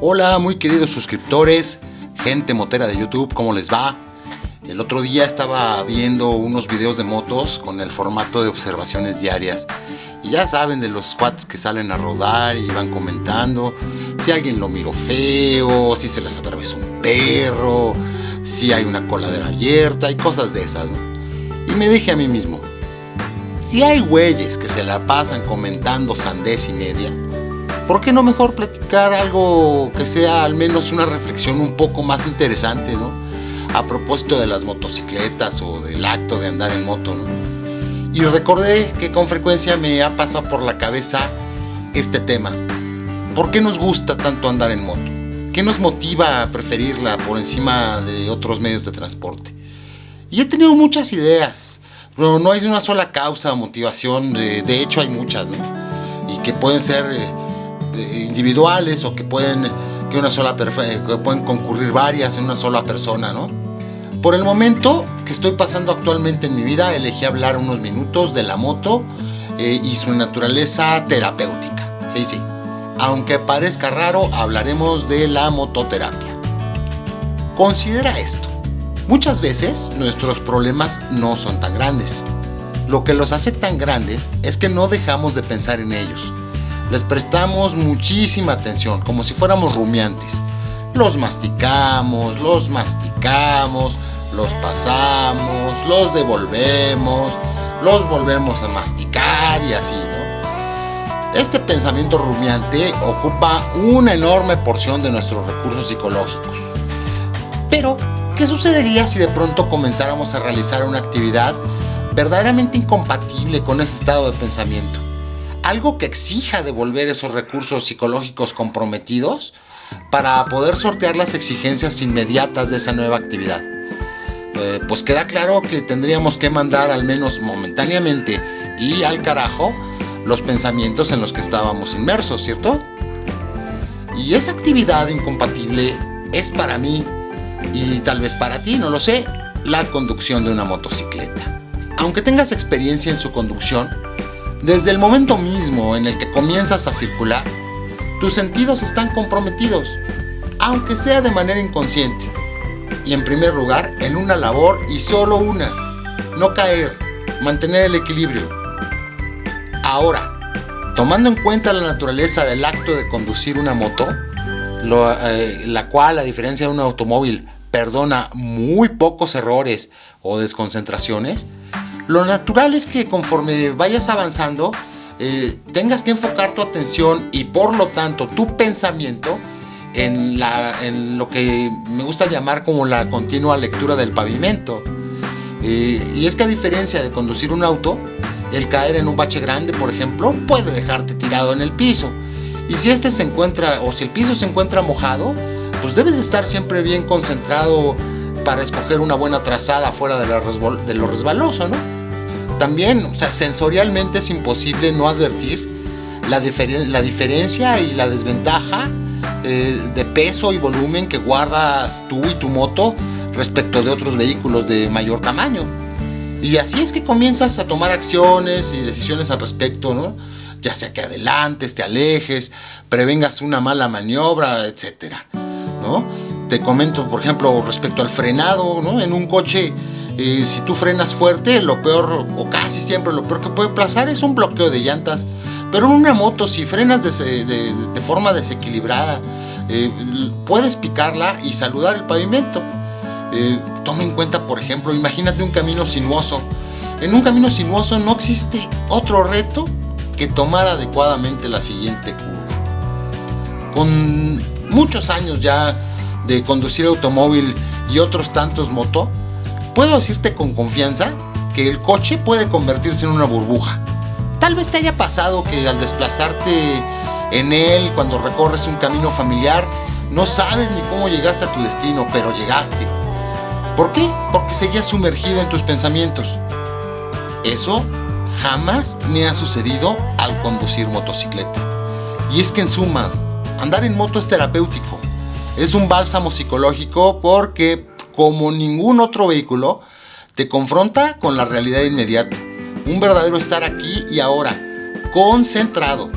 Hola, muy queridos suscriptores, gente motera de YouTube, ¿cómo les va? El otro día estaba viendo unos videos de motos con el formato de observaciones diarias. Y ya saben, de los cuates que salen a rodar y van comentando si alguien lo miró feo, si se les atravesó un perro, si hay una coladera abierta y cosas de esas, ¿no? Y me dije a mí mismo, si hay güeyes que se la pasan comentando sandez y media, ¿por qué no mejor platicar algo que sea al menos una reflexión un poco más interesante, ¿no? A propósito de las motocicletas o del acto de andar en moto, ¿no? Y recordé que con frecuencia me ha pasado por la cabeza este tema. ¿Por qué nos gusta tanto andar en moto? ¿Qué nos motiva a preferirla por encima de otros medios de transporte? Y he tenido muchas ideas, pero no hay una sola causa o motivación, de hecho hay muchas, ¿no? Y que pueden ser individuales o que pueden concurrir varias en una sola persona, ¿no? Por el momento que estoy pasando actualmente en mi vida, elegí hablar unos minutos de la moto y su naturaleza terapéutica. Sí. Aunque parezca raro, hablaremos de la mototerapia. Considera esto. Muchas veces nuestros problemas no son tan grandes. Lo que los hace tan grandes es que no dejamos de pensar en ellos. Les prestamos muchísima atención, como si fuéramos rumiantes. Los masticamos, los pasamos, los devolvemos, los volvemos a masticar y así, ¿no? Este pensamiento rumiante ocupa una enorme porción de nuestros recursos psicológicos. Pero, ¿qué sucedería si de pronto comenzáramos a realizar una actividad verdaderamente incompatible con ese estado de pensamiento? Algo que exija devolver esos recursos psicológicos comprometidos para poder sortear las exigencias inmediatas de esa nueva actividad. Pues queda claro que tendríamos que mandar al menos momentáneamente y al carajo los pensamientos en los que estábamos inmersos, ¿cierto? Y esa actividad incompatible es para mí, y tal vez para ti, no lo sé, la conducción de una motocicleta. Aunque tengas experiencia en su conducción, desde el momento mismo en el que comienzas a circular, tus sentidos están comprometidos, aunque sea de manera inconsciente. Y en primer lugar, en una labor y solo una: no caer, mantener el equilibrio. Ahora, tomando en cuenta la naturaleza del acto de conducir una moto, la cual, a diferencia de un automóvil, perdona muy pocos errores o desconcentraciones, lo natural es que conforme vayas avanzando, tengas que enfocar tu atención y por lo tanto tu pensamiento en lo que me gusta llamar como la continua lectura del pavimento. Y es que a diferencia de conducir un auto, el caer en un bache grande, por ejemplo, puede dejarte tirado en el piso. Y si si el piso se encuentra mojado, pues debes estar siempre bien concentrado para escoger una buena trazada fuera de lo resbaloso, ¿no? También, sensorialmente es imposible no advertir la diferencia y la desventaja de peso y volumen que guardas tú y tu moto respecto de otros vehículos de mayor tamaño. Y así es que comienzas a tomar acciones y decisiones al respecto, ¿no? Ya sea que adelantes, te alejes, prevengas una mala maniobra, etcétera, ¿no? Te comento, por ejemplo, respecto al frenado, ¿no? En un coche, si tú frenas fuerte, lo peor, o casi siempre lo peor que puede pasar es un bloqueo de llantas. Pero en una moto, si frenas de forma desequilibrada, puedes picarla y saludar el pavimento. Toma en cuenta, por ejemplo, imagínate un camino sinuoso. En un camino sinuoso no existe otro reto que tomar adecuadamente la siguiente curva. Con muchos años ya de conducir automóvil y otros tantos moto, puedo decirte con confianza que el coche puede convertirse en una burbuja. Tal vez te haya pasado que al desplazarte en él, cuando recorres un camino familiar, no sabes ni cómo llegaste a tu destino, pero llegaste. ¿Por qué? Porque seguías sumergido en tus pensamientos. Eso jamás me ha sucedido al conducir motocicleta. Y es que en suma, andar en moto es terapéutico. Es un bálsamo psicológico porque, como ningún otro vehículo, te confronta con la realidad inmediata. Un verdadero estar aquí y ahora, concentrado.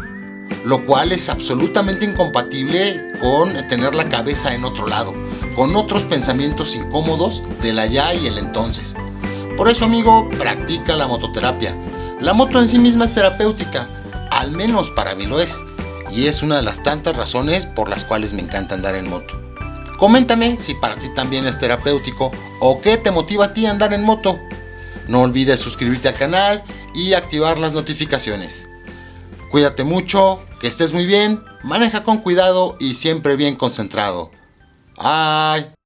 lo cual es absolutamente incompatible con tener la cabeza en otro lado, con otros pensamientos incómodos del allá y el entonces. Por eso, amigo, practica la mototerapia. La moto en sí misma es terapéutica, al menos para mí lo es, y es una de las tantas razones por las cuales me encanta andar en moto. Coméntame si para ti también es terapéutico o qué te motiva a ti a andar en moto. No olvides suscribirte al canal y activar las notificaciones. Cuídate mucho, que estés muy bien, maneja con cuidado y siempre bien concentrado. ¡Ay!